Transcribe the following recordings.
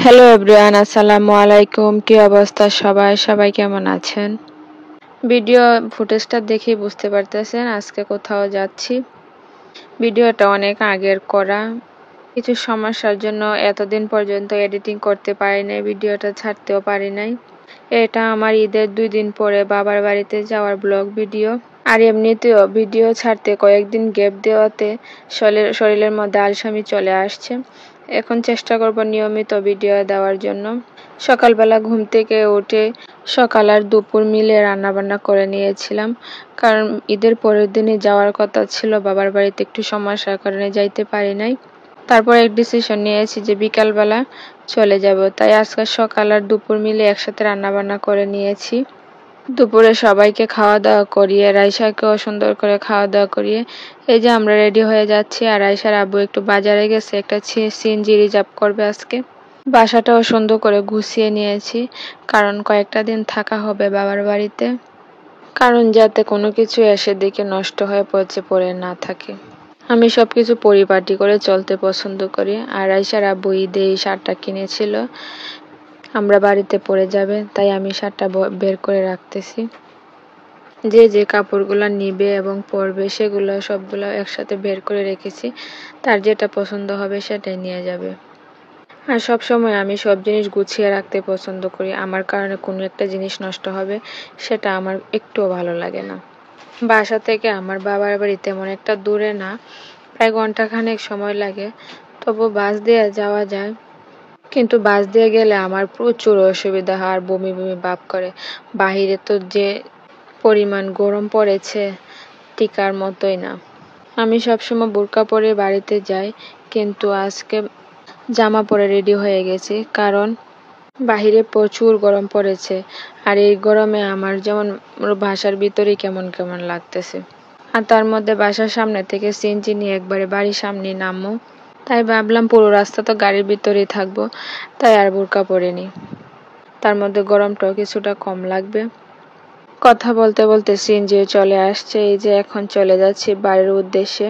Hello everyone, আসসালামু আলাইকুম। কি অবস্থা সবাই কেমন আছেন? ভিডিও ফুটেজটা দেখেই বুঝতে পারতেছেন আজকে কোথাও যাচ্ছি। ভিডিওটা অনেক আগের করা, কিছু সমস্যার জন্য এতদিন পর্যন্ত এডিটিং করতে পারি নাই, ভিডিওটা ছাড়তেও পারি নাই। এটা আমার ঈদের 2 দিন পরে বাবার বাড়িতে যাওয়ার ব্লগ ভিডিও। আর এমনিতেও ভিডিও ছাড়তে কয়েকদিন গ্যাপ দেওয়াতে শরীরের মধ্যে আলসামি চলে আসছে। এখন চেষ্টা করব নিয়মিত ভিডিও দেওয়ার জন্য। সকালবেলা ঘুম থেকে উঠে সকাল আর দুপুর মিলে রান্নাবান্না করে নিয়েছিলাম, কারণ ঈদের পরের দিনই যাওয়ার কথা ছিল বাবার বাড়িতে, একটু সমস্যার কারণে যাইতে পারি নাই। তারপর এক ডিসিশন নিয়েছি যে বিকালবেলা চলে যাব, তাই আজকে সকাল আর দুপুর মিলে একসাথে রান্নাবান্না করে নিয়েছি। দুপুরে সবাইকে খাওয়া দাওয়া করিয়ে রাইসাকেও সুন্দর করে খাওয়া দাওয়া করিয়ে এই যে আমরা রেডি হয়ে যাচ্ছি। আর রাইসার আব্বু একটু বাজারে গেছে, একটা সিএনজি রিজার্ভ করবে আজকে। বাসাটাও সুন্দর করে গুছিয়ে নিয়েছি, কারণ কয়েকটা দিন থাকা হবে বাবার বাড়িতে, কারণ যাতে কোনো কিছু এসে দেখে নষ্ট হয়ে পড়ে না থাকে। আমি সবকিছু পরিপাটি করে চলতে পছন্দ করি। আর রাইসার আব্বু ঈদে এই শার্টটা কিনেছিল, আমরা বাড়িতে পরে যাবে, তাই আমি শার্টটা বের করে রাখতেছি। যে যে কাপড়গুলো নিবে এবং পরবে সেগুলো সবগুলো একসাথে বের করে রেখেছি, তার যেটা পছন্দ হবে সেটাই নিয়ে যাবে। আর সব সময় আমি সব জিনিস গুছিয়ে রাখতে পছন্দ করি, আমার কারণে কোনো একটা জিনিস নষ্ট হবে সেটা আমার একটুও ভালো লাগে না। বাসা থেকে আমার বাবার বাড়ি তেমন একটা দূরে না, প্রায় ঘন্টাখানেক সময় লাগে, তবু বাস দিয়ে যাওয়া যায়। কিন্তু বাস দিয়ে গেলে আমার প্রচুর অসুবিধা হয় আর বমি বমি ভাব করে। বাহিরে তো যে পরিমাণ গরম পড়েছে, টিকার মতোই না। আমি সবসময় বোরকা পরে বাড়িতে যাই, কিন্তু আজকে জামা পরে রেডি হয়ে গেছি, কারণ বাহিরে প্রচুর গরম পড়েছে। আর এই গরমে আমার যেমন বাসার ভিতরেই কেমন কেমন লাগতেছে। আর তার মধ্যে বাসার সামনে থেকে সিএনজি নিয়ে একবারে বাড়ির সামনে নামবো, তাই ভাবলাম পুরো রাস্তা তো গাড়ির ভিতরেই থাকবো, তাই আর বোরকা পরিনি। তার মধ্যে গরমটাও কিছুটা কম লাগবে। কথা বলতে বলতে সিএনজি চলে আসছে, এই যে এখন চলে যাচ্ছি বাড়ির উদ্দেশ্যে।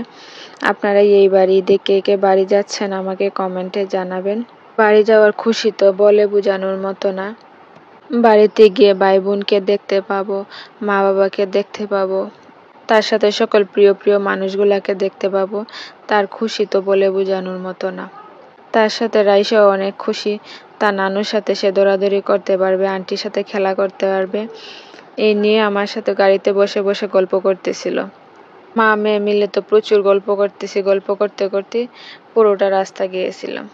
আপনারা এই বাড়ি দেখে কে বাড়ি যাচ্ছেন আমাকে কমেন্টে জানাবেন। বাড়ি যাওয়ার খুশি তো বলে বোঝানোর মতো না। বাড়িতে গিয়ে ভাই বোনকে দেখতে পাবো, মা বাবাকে দেখতে পাবো, তার সাথে সকল প্রিয় প্রিয় মানুষগুলাকে দেখতে পাবো, তার খুশি তো বলে বোঝানোর মতো না। তার সাথে রাইসাও অনেক খুশি, তার নানুর সাথে সে দৌড়াদৌড়ি করতে পারবে, আন্টির সাথে খেলা করতে পারবে। এই নিয়ে আমার সাথে গাড়িতে বসে বসে গল্প করতেছিল। মা মেয়ে মিলে তো প্রচুর গল্প করতেছি, গল্প করতে করতে পুরোটা রাস্তা গিয়েছিলাম।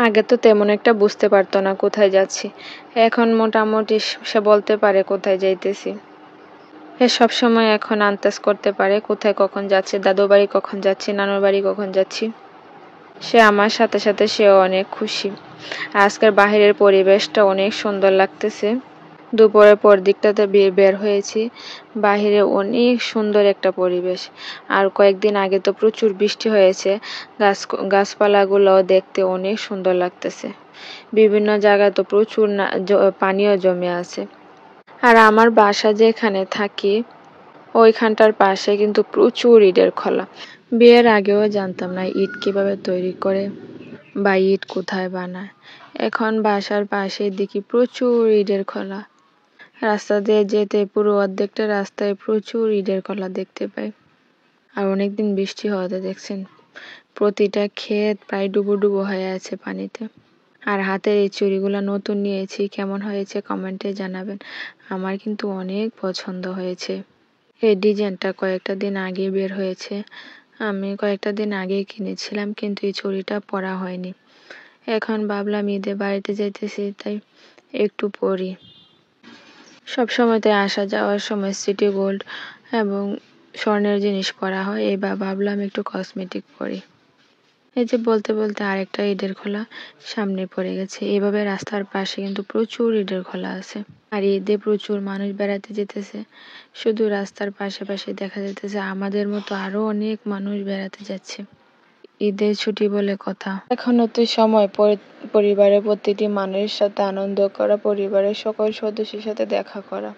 আগে তো তেমন একটা বুঝতে পারতো না কোথায় যাচ্ছি, এখন মোটামুটি সে বলতে পারে কোথায় যাইতেছি। সব সময় এখন আন্দাজ করতে পারে কোথায় কখন যাচ্ছি, দাদু বাড়ি কখন যাচ্ছি, নানুর বাড়ি কখন যাচ্ছি। সে আমার সাথে সাথে সেও অনেক খুশি। আজকের বাহিরের পরিবেশটা অনেক সুন্দর লাগতেছে। দুপুরের পর দিকটাতে বের হয়েছি, বাহিরে অনেক সুন্দর একটা পরিবেশ। আর কয়েকদিন আগে তো প্রচুর বৃষ্টি হয়েছে, গাছপালাগুলোও দেখতে অনেক সুন্দর লাগতেছে। বিভিন্ন জায়গায় তো প্রচুর পানিও জমে আছে। আর আমার বাসা যেখানে থাকি ওইখানটার পাশে কিন্তু প্রচুর ইটের খোলা। বিয়ের আগেও জানতাম না ইট কিভাবে তৈরি করে বা ইট কোথায় বানায়। এখন বাসার পাশে দেখি প্রচুর ইটের খোলা। রাস্তা দিয়ে যেতে পুরো অর্ধেকটা রাস্তায় প্রচুর ইটের খোলা দেখতে পাই। আর অনেকদিন বৃষ্টি হওয়াতে দেখছেন প্রতিটা ক্ষেত প্রায় ডুবো ডুবো হয়ে আছে পানিতে। আর হাতের এই চুড়িগুলো নতুন নিয়েছি, কেমন হয়েছে কমেন্টে জানাবেন। আমার কিন্তু অনেক পছন্দ হয়েছে। এই ডিজাইনটা কয়েকটা দিন আগে বের হয়েছে, আমি কয়েকটা দিন আগেই কিনেছিলাম, কিন্তু এই চুড়িটা পরা হয়নি। এখন ভাবলাম ঈদে বাড়িতে যাইতেছি, তাই একটু পরি। সবসময় তাই আসা যাওয়ার সময় সিটি গোল্ড এবং স্বর্ণের জিনিস পরা হয়, এবার ভাবলাম একটু কসমেটিক পরি। এই যে বলতে বলতে আরেকটা ইটের খোলা সামনে পড়ে গেছে। এভাবে রাস্তার পাশে কিন্তু প্রচুর ইটের খোলা আছে। আর ঈদে প্রচুর মানুষ বেড়াতে যেতেছে, শুধু রাস্তার পাশে দেখা যেতেছে আমাদের মতো আরো অনেক মানুষ বেড়াতে যাচ্ছে। ঈদের ছুটি বলে কথা, এখনো তো সময় পরিবারের প্রতিটি মানুষের সাথে আনন্দ করা, পরিবারের সকল সদস্যের সাথে দেখা করা।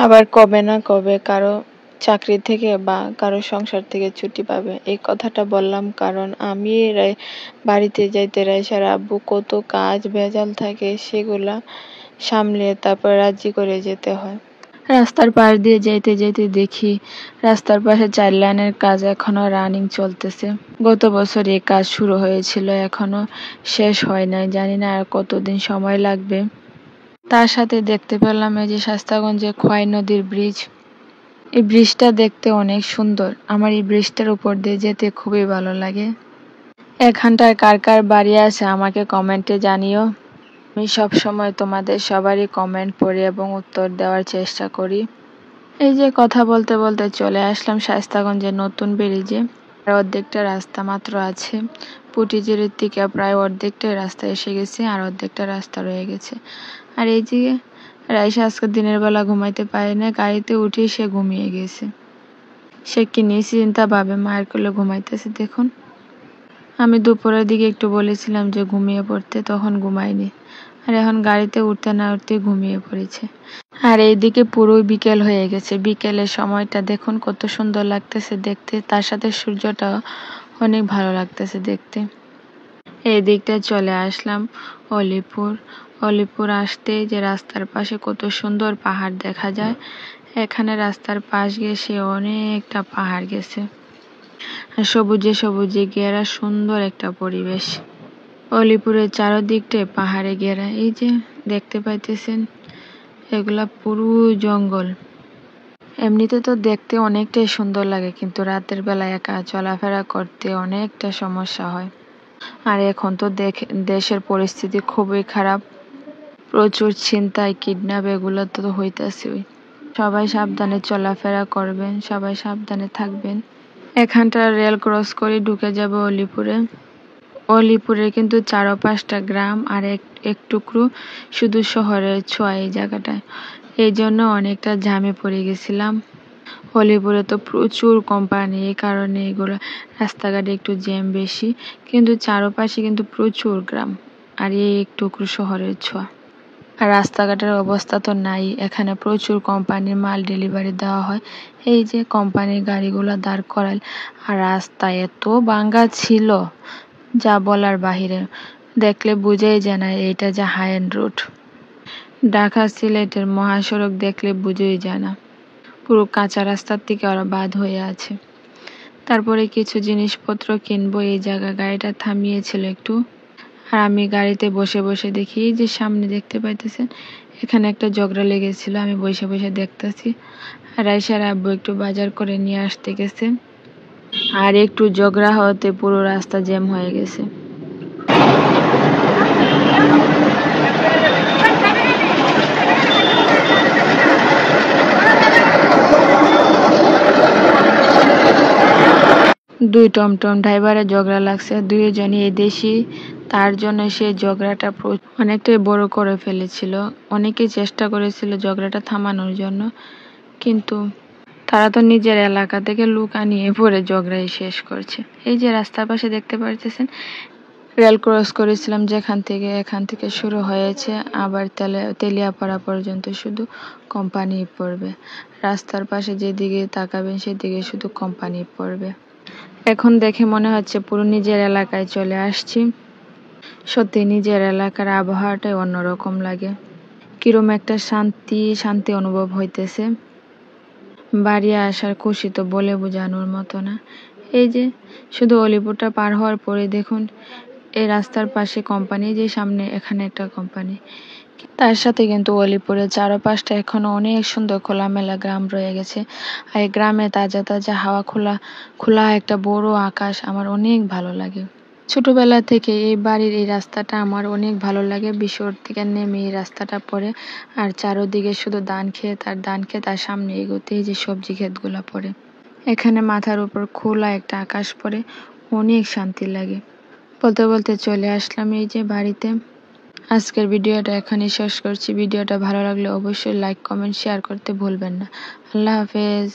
আবার কবে না কবে কারো চাকরি থেকে বা কারো সংসার থেকে ছুটি পাবে। এই কথাটা বললাম কারণ আমি বাড়িতে যাইতে রাইসার আব্বু কত কাজ ভেজাল থাকে সেগুলা সামলিয়ে তারপর রাজি করে যেতে হয়। রাস্তার পাশ দিয়ে যেতে যেতে দেখি রাস্তার পাশে 4 লাইনের কাজ এখনো রানিং চলতেছে। গত বছর এই কাজ শুরু হয়েছিল, এখনো শেষ হয় নাই। জানি না আর কতদিন সময় লাগবে। তার সাথে দেখতে পেলাম এই যে শাস্তাগঞ্জে খোয়াই নদীর ব্রিজ। এই ব্রিজটা দেখতে অনেক সুন্দর। আমার এই ব্রিজটার উপর দিয়ে যেতে খুবই ভালো লাগে। এখানটায় কার কার বাড়ি আছে আমাকে কমেন্টে জানিও। আমি সবসময় তোমাদের সবারই কমেন্ট পড়ি এবং উত্তর দেওয়ার চেষ্টা করি। এই যে কথা বলতে বলতে চলে আসলাম শায়েস্তাগঞ্জের নতুন ব্রিজে। আর অর্ধেকটা রাস্তা মাত্র আছে। পুটিজেরির থেকে প্রায় অর্ধেকটাই রাস্তা এসে গেছে, আর অর্ধেকটা রাস্তা রয়ে গেছে। আর এই যে রাইসা আজকে দিনের বেলা ঘুমাইতে পারে না, গাড়িতে উঠে সে ঘুমিয়ে গেছে। সে কি নিশ্চিন্তা ভাবে মায়ের কোলে ঘুমাইতেছে দেখুন। আমি দুপুরের দিকে একটু বলেছিলাম যে ঘুমিয়ে পড়তে, তখন ঘুমায়নি। আর এখন গাড়িতে উঠতে না উঠতে ঘুমিয়ে পড়েছে। আর এইদিকে পুরো বিকেল হয়ে গেছে। বিকেলের সময়টা দেখুন কত সুন্দর লাগতেছে দেখতে, তার সাথে সূর্যটাও অনেক ভালো লাগতেছে দেখতে। এই দিকটা চলে আসলাম অলিপুর। অলিপুর আসতে যে রাস্তার পাশে কত সুন্দর পাহাড় দেখা যায়। এখানে রাস্তার পাশ গেছে অনেকটা পাহাড় গেছে, আর সবুজে সবুজে ঘেরা সুন্দর একটা পরিবেশ। অলিপুরের চারদিকটায় পাহাড়ে ঘেরা। এই যে দেখতে পাইতেছেন এগুলা পুরো জঙ্গল। এমনিতে তো দেখতে অনেকটাই সুন্দর লাগে, কিন্তু রাতের বেলা একা চলাফেরা করতে অনেকটা সমস্যা হয়। আর এখন তো দেশের পরিস্থিতি খুবই খারাপ। প্রচুর ছিনতাই, কিডন্যাপ এগুলো তো হইতাছেই। সবাই সাবধানে চলাফেরা করবেন, সবাই সাবধানে থাকবেন। এখানটা রেল ক্রস করে ঢুকে যাব অলিপুরে। অলিপুরে কিন্তু 4-5টা গ্রাম আর এক টুকরো শুধু শহরের ছোঁয়া এই জায়গাটায়। এই জন্য অনেকটা জ্যামে পড়ে গেছিলাম। অলিপুরে তো প্রচুর কোম্পানি, এই কারণে এগুলো রাস্তাঘাটে একটু জ্যাম বেশি, কিন্তু চারপাশে কিন্তু প্রচুর গ্রাম আর এই এক টুকরো শহরের ছোঁয়া। আর রাস্তাঘাটের অবস্থা তো নাই। এখানে প্রচুর কোম্পানির মাল ডেলিভারি দেওয়া হয়। এই যে কোম্পানির গাড়িগুলো দাঁড় করাল। আর রাস্তা এত ভাঙ্গা ছিল যা বলার বাহিরে। দেখলে বুঝেই যায় না এইটা যে হাই-এন্ড রোড। ঢাকা সিলেটের মহাসড়ক দেখলে বুঝেই যায় না। পুরো কাঁচা রাস্তার থেকে ওরা বাদ হয়ে আছে। তারপরে কিছু জিনিসপত্র কিনবো, এই জায়গায় গাড়িটা থামিয়েছিল একটু। আর আমি গাড়িতে বসে বসে দেখি যে সামনে দেখতে পাইতেছেন এখানে একটা ঝগড়া লেগেছিল। আমি বসে বসে দেখতেছি। আর আয়সার আব্বু একটু বাজার করে নিয়ে আসতে গেছে, আর একটু ঝগড়া হতে পুরো রাস্তা জ্যাম হয়ে গেছে। দুই টমটম ড্রাইভারের ঝগড়া লাগছে। দুইজনই এই দেশি, তার জন্য সে ঝগড়াটা অনেকটাই বড় করে ফেলেছিল। অনেকেই চেষ্টা করেছিল ঝগড়াটা থামানোর জন্য, কিন্তু তারা তো নিজের এলাকা থেকে লোক আনিয়ে পরে ঝগড়াই শেষ করছে। এই যে রাস্তার পাশে দেখতে পারতেছেন রেল ক্রস করেছিলাম যেখান থেকে, এখান থেকে শুরু হয়েছে আবার তেলিয়াপাড়া পর্যন্ত শুধু কোম্পানি পড়বে। রাস্তার পাশে যেদিকে তাকাবেন সেদিকে শুধু কোম্পানি পড়বে। এখন দেখে মনে হচ্ছে পুরো নিজের এলাকায় চলে আসছি। সত্যি নিজের এলাকার আবহাওয়াটাই অন্যরকম লাগে। কিরম একটা শান্তি শান্তি অনুভব হইতেছে। বাড়ি আসার খুশি তো বলে বোঝানোর মতো না। এই যে শুধু অলিপুরটা পার হওয়ার পরে দেখুন এই রাস্তার পাশে কোম্পানি, যে সামনে এখানে একটা কোম্পানি, তার সাথে কিন্তু অলিপুরের চারপাশটা এখনো অনেক সুন্দর খোলামেলা গ্রাম রয়ে গেছে। আর এই গ্রামে তাজা তাজা হাওয়া, খোলা খোলা একটা বড় আকাশ আমার অনেক ভালো লাগে। ছোটবেলা থেকে এই বাড়ির এই রাস্তাটা আমার অনেক ভালো লাগে। বিশর থেকে নেমে এই রাস্তাটা পড়ে, আর চারোদিকে শুধু ধান ক্ষেত আর ধান ক্ষেত, আর সামনে এগোতে যে সবজি ক্ষেতগুলো পড়ে। এখানে মাথার উপর খোলা একটা আকাশ পড়ে, অনেক শান্তি লাগে। বলতে বলতে চলে আসলাম এই যে বাড়িতে। আজকের ভিডিওটা এখানেই শেষ করছি। ভিডিওটা ভালো লাগলে অবশ্যই লাইক, কমেন্ট, শেয়ার করতে ভুলবেন না। আল্লাহ হাফেজ।